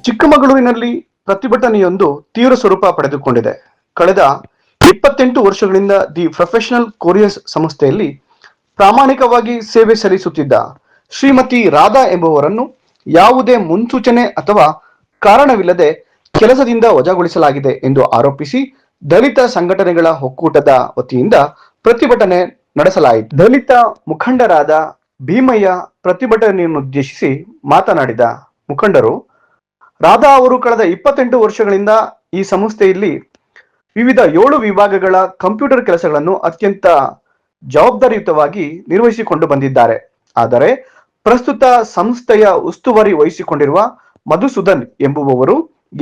ಚಿಕ್ಕಮಗಳೂರಿನಲ್ಲಿ ಪ್ರತಿಭಟನೆಯೊಂದು ತೀವ್ರ ಸ್ವರೂಪ ಪಡೆದುಕೊಂಡಿದೆ. ಕಳೆದ 28 ವರ್ಷಗಳಿಂದ ದಿ ಪ್ರೊಫೆಷನಲ್ ಕೊರಿಯರ್ಸ್ ಸಂಸ್ಥೆಯಲ್ಲಿ ಪ್ರಾಮಾಣಿಕವಾಗಿ ಸೇವೆ ಸಲ್ಲಿಸುತ್ತಿದ್ದ ಶ್ರೀಮತಿ ರಾಧಾ ಎಂಬುವರನ್ನು ಯಾವುದೇ ಮುನ್ಸೂಚನೆ ಅಥವಾ ಕಾರಣವಿಲ್ಲದೆ ಕೆಲಸದಿಂದ ವಜಾಗೊಳಿಸಲಾಗಿದೆ ಎಂದು ಆರೋಪಿಸಿ ದಲಿತ ಸಂಘಟನೆಗಳ ಒಕ್ಕೂಟದ ವತಿಯಿಂದ ಪ್ರತಿಭಟನೆ ನಡೆಸಲಾಯಿತು. ದಲಿತ ಮುಖಂಡರಾದ ಭೀಮಯ್ಯ ಪ್ರತಿಭಟನೆಯನ್ನುದ್ದೇಶಿಸಿ ಮಾತನಾಡಿದ ಮುಖಂಡರು, ರಾಧಾ ಅವರು ಕಳೆದ 28 ವರ್ಷಗಳಿಂದ ಈ ಸಂಸ್ಥೆಯಲ್ಲಿ ವಿವಿಧ 7 ವಿಭಾಗಗಳ ಕಂಪ್ಯೂಟರ್ ಕೆಲಸಗಳನ್ನು ಅತ್ಯಂತ ಜವಾಬ್ದಾರಿಯುತವಾಗಿ ನಿರ್ವಹಿಸಿಕೊಂಡು ಬಂದಿದ್ದಾರೆ. ಆದರೆ ಪ್ರಸ್ತುತ ಸಂಸ್ಥೆಯ ಉಸ್ತುವಾರಿ ವಹಿಸಿಕೊಂಡಿರುವ ಮಧುಸೂದನ್ ಎಂಬುವವರು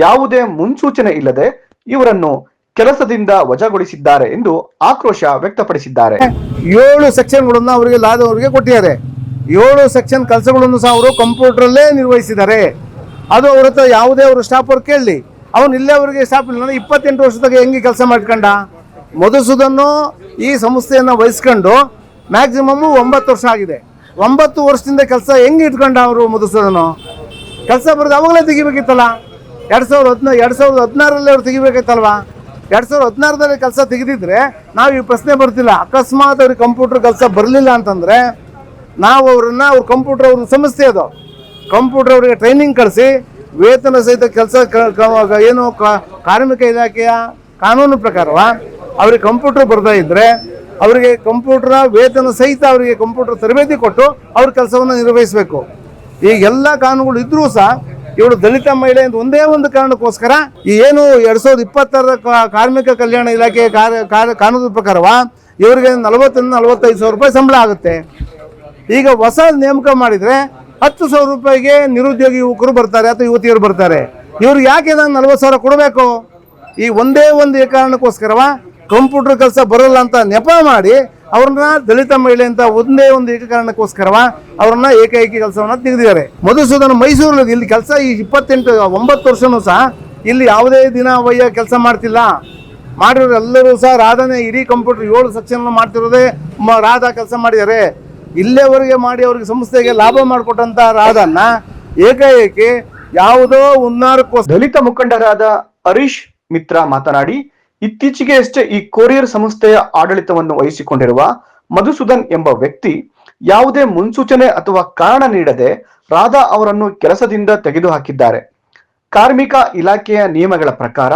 ಯಾವುದೇ ಮುನ್ಸೂಚನೆ ಇಲ್ಲದೆ ಇವರನ್ನು ಕೆಲಸದಿಂದ ವಜಾಗೊಳಿಸಿದ್ದಾರೆ ಎಂದು ಆಕ್ರೋಶ ವ್ಯಕ್ತಪಡಿಸಿದ್ದಾರೆ. 7 ಸೆಕ್ಷನ್ಗಳನ್ನು ಅವರಿಗೆ ಲಾದವರಿಗೆ ಕೊಟ್ಟಿದ್ದಾರೆ. 7 ಸೆಕ್ಷನ್ ಕೆಲಸಗಳನ್ನು ಸಹ ಅವರು ಕಂಪ್ಯೂಟರಲ್ಲೇ ನಿರ್ವಹಿಸಿದ್ದಾರೆ. ಅದು ಅವ್ರ ಹತ್ರ ಯಾವುದೇ ಅವರು ಸ್ಟಾಫ್ ಅವ್ರು ಕೇಳಲಿ, ಅವನು ಇಲ್ಲೇ ಅವರಿಗೆ ಸ್ಟಾಫ್ ಇಲ್ಲ. 28 ವರ್ಷದಾಗ ಹೆಂಗೆ ಕೆಲಸ ಮಾಡ್ಕೊಂಡ ಮಧುಸೂದನ್ನು ಈ ಸಂಸ್ಥೆಯನ್ನು ವಹಿಸ್ಕೊಂಡು ಮ್ಯಾಕ್ಸಿಮಮ್ 9 ವರ್ಷ ಆಗಿದೆ. 9 ವರ್ಷದಿಂದ ಕೆಲಸ ಹೆಂಗೆ ಇಟ್ಕೊಂಡ ಅವರು ಮಧುಸೂದನು? ಕೆಲಸ ಬರೋದು ಅವಾಗಲೇ ತೆಗಿಬೇಕಿತ್ತಲ್ಲ. 2016ರಲ್ಲಿ ಅವ್ರು ತೆಗಿಬೇಕಿತ್ತಲ್ವಾ? 2016ರಲ್ಲಿ ಕೆಲಸ ತೆಗೆದಿದ್ರೆ ನಾವು ಈ ಪ್ರಶ್ನೆ ಬರ್ತಿಲ್ಲ. ಅಕಸ್ಮಾತ್ ಅವ್ರಿಗೆ ಕಂಪ್ಯೂಟರ್ ಕೆಲಸ ಬರಲಿಲ್ಲ ಅಂತಂದರೆ ನಾವು ಅವ್ರ ಕಂಪ್ಯೂಟರ್ ಅವ್ರ ಸಂಸ್ಥೆ ಅದು ಕಂಪ್ಯೂಟರ್ ಅವರಿಗೆ ಟ್ರೈನಿಂಗ್ ಕಳಿಸಿ ವೇತನ ಸಹಿತ ಕೆಲಸ ಏನು ಕಾರ್ಮಿಕ ಇಲಾಖೆಯ ಕಾನೂನು ಪ್ರಕಾರವ ಅವ್ರಿಗೆ ಕಂಪ್ಯೂಟರ್ ಬರ್ತಾ ಇದ್ದರೆ ಅವರಿಗೆ ಕಂಪ್ಯೂಟರ್ ವೇತನ ಸಹಿತ ಅವರಿಗೆ ಕಂಪ್ಯೂಟರ್ ತರಬೇತಿ ಕೊಟ್ಟು ಅವ್ರ ಕೆಲಸವನ್ನು ನಿರ್ವಹಿಸಬೇಕು. ಈ ಎಲ್ಲ ಕಾನೂನುಗಳು ಇದ್ರೂ ಸಹ ಇವಳು ದಲಿತ ಮಹಿಳೆ ಅಂತ ಒಂದೇ ಒಂದು ಕಾರಣಕ್ಕೋಸ್ಕರ ಈ ಏನು 2020ರ ಕಾರ್ಮಿಕ ಕಲ್ಯಾಣ ಇಲಾಖೆ ಕಾನೂನು ಪ್ರಕಾರವ ಇವರಿಗೆ 40-45 ಸಾವಿರ ರೂಪಾಯಿ ಸಂಬಳ ಆಗುತ್ತೆ. ಈಗ ಹೊಸ ನೇಮಕ ಮಾಡಿದರೆ 10,000 ರೂಪಾಯಿಗೆ ನಿರುದ್ಯೋಗಿ ಯುವಕರು ಬರ್ತಾರೆ ಅಥವಾ ಯುವತಿಯರು ಬರ್ತಾರೆ. ಇವ್ರಿಗೆ ಯಾಕೆ ನಾನು 40 ಸಾವಿರ ಕೊಡಬೇಕು? ಈ ಒಂದೇ ಒಂದು ಕಾರಣಕ್ಕೋಸ್ಕರವ ಕಂಪ್ಯೂಟರ್ ಕೆಲಸ ಬರೋಲ್ಲ ಅಂತ ನೆಪ ಮಾಡಿ ಅವ್ರನ್ನ ದಲಿತ ಮಹಿಳೆ ಅಂತ ಒಂದೇ ಒಂದು ಕಾರಣಕ್ಕೋಸ್ಕರವ ಅವ್ರನ್ನ ಏಕೈಕಿ ಕೆಲಸವನ್ನ ತೆಗೆದಿದ್ದಾರೆ. ಮಧುಸೂದನ್ ಮೈಸೂರಲ್ಲಿ ಇಲ್ಲಿ ಕೆಲಸ ಈ 9 ವರ್ಷನೂ ಸಹ ಇಲ್ಲಿ ಯಾವುದೇ ದಿನ ಅವಯ್ಯ ಕೆಲಸ ಮಾಡ್ತಿಲ್ಲ. ಮಾಡಿರೋರು ಎಲ್ಲರೂ ಸಹ ರಾಧಾನೇ ಇಡೀ ಕಂಪ್ಯೂಟರ್ 7 ಸೆಕ್ಷನ್ ಮಾಡ್ತಿರೋದೇ ರಾಧಾ ಕೆಲಸ ಮಾಡಿದ್ದಾರೆ. ಇಲ್ಲೇವರೆಗೆ ಮಾಡಿ ಅವ್ರಿಗೆ ಸಂಸ್ಥೆಗೆ ಲಾಭ ಮಾಡಿಕೊಟ್ಟಂತ ರಾಧನ್ನ ಏಕಾಏಕಿ ಯಾವುದೋ ಹುನ್ನಾರಕ್ಕೋಸ್ಕರ. ದಲಿತ ಮುಖಂಡರಾದ ಹರೀಶ್ ಮಿತ್ರ ಮಾತನಾಡಿ, ಇತ್ತೀಚೆಗೆ ಅಷ್ಟೇ ಈ ಕೊರಿಯರ್ ಸಂಸ್ಥೆಯ ಆಡಳಿತವನ್ನು ವಹಿಸಿಕೊಂಡಿರುವ ಮಧುಸೂದನ್ ಎಂಬ ವ್ಯಕ್ತಿ ಯಾವುದೇ ಮುನ್ಸೂಚನೆ ಅಥವಾ ಕಾರಣ ನೀಡದೆ ರಾಧಾ ಅವರನ್ನು ಕೆಲಸದಿಂದ ತೆಗೆದುಹಾಕಿದ್ದಾರೆ. ಕಾರ್ಮಿಕ ಇಲಾಖೆಯ ನಿಯಮಗಳ ಪ್ರಕಾರ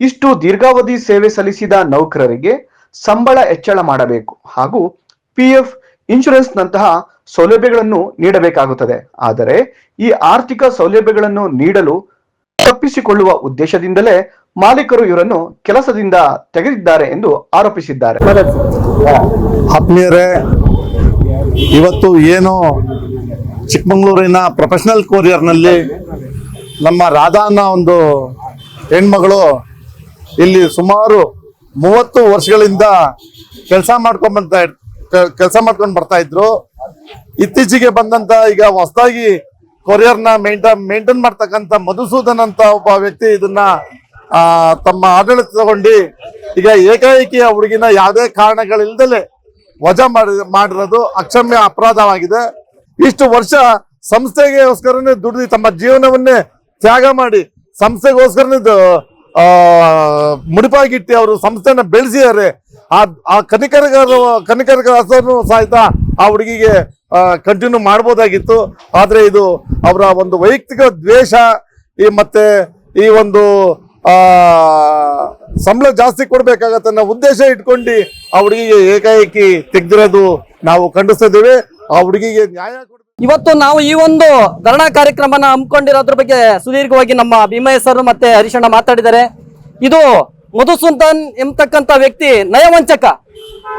ಇಷ್ಟು ದೀರ್ಘಾವಧಿ ಸೇವೆ ಸಲ್ಲಿಸಿದ ನೌಕರರಿಗೆ ಸಂಬಳ ಹೆಚ್ಚಳ ಮಾಡಬೇಕು ಹಾಗೂ PF ಇನ್ಶೂರೆನ್ಸ್ ನಂತಹ ಸೌಲಭ್ಯಗಳನ್ನು ನೀಡಬೇಕಾಗುತ್ತದೆ. ಆದರೆ ಈ ಆರ್ಥಿಕ ಸೌಲಭ್ಯಗಳನ್ನು ನೀಡಲು ತಪ್ಪಿಸಿಕೊಳ್ಳುವ ಉದ್ದೇಶದಿಂದಲೇ ಮಾಲೀಕರು ಇವರನ್ನು ಕೆಲಸದಿಂದ ತೆಗೆದಿದ್ದಾರೆ ಎಂದು ಆರೋಪಿಸಿದ್ದಾರೆ. ಆತ್ಮೀಯರೇ, ಇವತ್ತು ಏನು ಚಿಕ್ಕಮಗಳೂರಿನ ಪ್ರೊಫೆಷನಲ್ ಕೊರಿಯರ್ನಲ್ಲಿ ನಮ್ಮ ರಾಧಾನ ಒಂದು ಹೆಣ್ಮಗಳು ಇಲ್ಲಿ ಸುಮಾರು 30 ವರ್ಷಗಳಿಂದ ಕೆಲಸ ಮಾಡ್ಕೊಂಡು ಬರ್ತಾ ಇದ್ರು. ಇತ್ತೀಚೆಗೆ ಬಂದಂತ ಈಗ ಹೊಸದಾಗಿ ಕೊರಿಯರ್ನ ಮೇಂಟೈನ್ ಮಾಡ್ತಕ್ಕಂಥ ಮಧುಸೂದನ್ ಅಂತ ಒಬ್ಬ ವ್ಯಕ್ತಿ ಇದನ್ನ ತಮ್ಮ ಆಡಳಿತ ತಗೊಂಡು ಈಗ ಏಕಾಏಕಿ ಹುಡುಗಿನ ಯಾವುದೇ ಕಾರಣಗಳಿಲ್ದಲೆ ವಜಾ ಮಾಡಿರೋದು ಅಕ್ಷಮ್ಯ ಅಪರಾಧವಾಗಿದೆ. ಇಷ್ಟು ವರ್ಷ ಸಂಸ್ಥೆಗೋಸ್ಕರನೇ ದುಡಿದು ತಮ್ಮ ಜೀವನವನ್ನೇ ತ್ಯಾಗ ಮಾಡಿ ಸಂಸ್ಥೆಗೋಸ್ಕರನೇ ಮುಡಿಪಾಗಿಟ್ಟು ಅವರು ಸಂಸ್ಥೆನ ಬೆಳೆಸಿದ್ದಾರೆ. ಆ ಕನಿಕರಿಗಾರನು ಸಹಿತ ಆ ಹುಡುಗಿಗೆ ಕಂಟಿನ್ಯೂ ಮಾಡ್ಬೋದಾಗಿತ್ತು. ಆದ್ರೆ ಇದು ಅವರ ಒಂದು ವೈಯಕ್ತಿಕ ದ್ವೇಷ ಮತ್ತೆ ಈ ಒಂದು ಸಂಬಳ ಜಾಸ್ತಿ ಕೊಡ್ಬೇಕಾಗತ್ತೆ ಅನ್ನೋ ಉದ್ದೇಶ ಇಟ್ಕೊಂಡು ಆ ಹುಡುಗಿಗೆ ಏಕಾಏಕಿ ತೆಗೆದಿರೋದು ನಾವು ಖಂಡಿಸ್ತಿದ್ದೇವೆ. ಆ ಹುಡುಗಿಗೆ ನ್ಯಾಯ ಇವತ್ತು ನಾವು ಈ ಒಂದು ಧರಣಾ ಕಾರ್ಯಕ್ರಮನ ಹಮ್ಮಿಕೊಂಡಿರೋದ್ರ ಬಗ್ಗೆ ಸುದೀರ್ಘವಾಗಿ ನಮ್ಮ ಭೀಮಯ್ಯ ಸರ್ ಮತ್ತೆ ಹರೀಶಣ್ಣ ಮಾತಾಡಿದ್ದಾರೆ. ಇದು ಮಧುಸೂದನ್ ಎಂಬತಕ್ಕಂತ ವ್ಯಕ್ತಿ ನಯವಂಚಕ.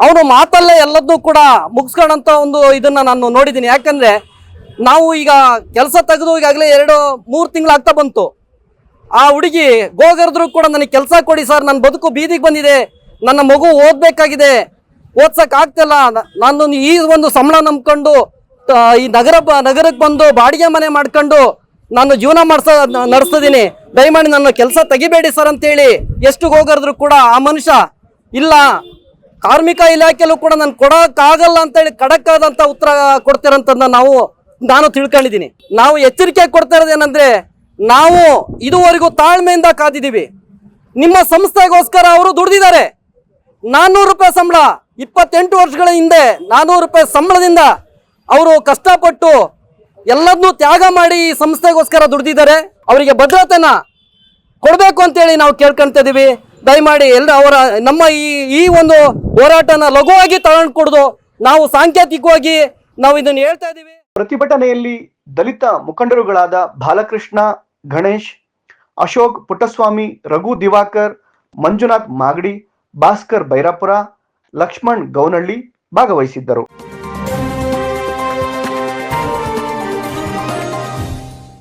ಅವನು ಮಾತಲ್ಲೇ ಎಲ್ಲದನ್ನೂ ಕೂಡ ಮುಗಿಸ್ಕೊಂಡಂತ ಒಂದು ಇದನ್ನ ನಾನು ನೋಡಿದ್ದೀನಿ. ಯಾಕಂದ್ರೆ ನಾವು ಈಗ ಕೆಲಸ ತೆಗೆದು ಈಗಾಗಲೇ 2-3 ತಿಂಗಳಾಗ್ತಾ ಬಂತು. ಆ ಹುಡುಗಿ ಗೋಗರ್ದ್ರು ಕೂಡ ನನಗೆ ಕೆಲಸ ಕೊಡಿ ಸರ್, ನನ್ನ ಬದುಕು ಬೀದಿಗೆ ಬಂದಿದೆ, ನನ್ನ ಮಗು ಓದ್ಬೇಕಾಗಿದೆ, ಓದ್ಸಕ್ ಆಗ್ತಿಲ್ಲ, ನಾನು ಈ ಒಂದು ಸಂಬಳ ನಂಬ್ಕೊಂಡು ಈ ನಗರಕ್ಕೆ ಬಂದು ಬಾಡಿಗೆ ಮನೆ ಮಾಡ್ಕೊಂಡು ನಾನು ಜೀವನ ನಡೆಸ್ತಿದ್ದೀನಿ, ದಯಮಾಡಿ ನನ್ನ ಕೆಲಸ ತೆಗಿಬೇಡಿ ಸರ್ ಅಂತೇಳಿ ಎಷ್ಟು ಹೋಗರ್ದ್ರು ಕೂಡ ಆ ಮನುಷ್ಯ ಇಲ್ಲ, ಕಾರ್ಮಿಕ ಇಲಾಖೆಯಲ್ಲೂ ಕೂಡ ನಾನು ಕೊಡೋಕ್ಕಾಗಲ್ಲ ಅಂತೇಳಿ ಖಡಕ್ ಆದಂತ ಉತ್ತರ ಕೊಡ್ತಿರಂತ ನಾನು ತಿಳ್ಕೊಂಡಿದ್ದೀನಿ. ನಾವು ಎಚ್ಚರಿಕೆ ಕೊಡ್ತಾ ಇರೋದೇನಂದ್ರೆ ನಾವು ಇದುವರೆಗೂ ತಾಳ್ಮೆಯಿಂದ ಕಾದಿದ್ದೀವಿ. ನಿಮ್ಮ ಸಂಸ್ಥೆಗೋಸ್ಕರ ಅವರು ದುಡಿದಿದ್ದಾರೆ. 400 ರೂಪಾಯಿ ಸಂಬಳ, 28 ವರ್ಷಗಳ ಹಿಂದೆ 400 ರೂಪಾಯಿ ಸಂಬಳದಿಂದ ಅವರು ಕಷ್ಟಪಟ್ಟು ಎಲ್ಲದನ್ನೂ ತ್ಯಾಗ ಮಾಡಿ ಈ ಸಂಸ್ಥೆಗೋಸ್ಕರ ದುಡಿದಿದ್ದಾರೆ. ಅವರಿಗೆ ಭದ್ರತೆನ ಕೊಡಬೇಕು ಅಂತೇಳಿ ನಾವು ಕೇಳ್ಕೊಂತ ಇದೀವಿ. ದಯಮಾಡಿ ಎಲ್ಲ ಅವರ ನಮ್ಮ ಈ ಒಂದು ಹೋರಾಟನ ಲಘುವಾಗಿ ತಗೊಂಡ್ಕೊಡ್ದು ನಾವು ಸಾಂಕೇತಿಕವಾಗಿ ನಾವು ಇದನ್ನು ಹೇಳ್ತಾ ಇದೀವಿ. ಪ್ರತಿಭಟನೆಯಲ್ಲಿ ದಲಿತ ಮುಖಂಡರುಗಳಾದ ಬಾಲಕೃಷ್ಣ, ಗಣೇಶ್, ಅಶೋಕ್ ಪುಟ್ಟಸ್ವಾಮಿ, ರಘು ದಿವಾಕರ್, ಮಂಜುನಾಥ್ ಮಾಗಡಿ, ಭಾಸ್ಕರ್ ಬೈರಾಪುರ, ಲಕ್ಷ್ಮಣ್ ಗೌನಹಳ್ಳಿ ಭಾಗವಹಿಸಿದ್ದರು.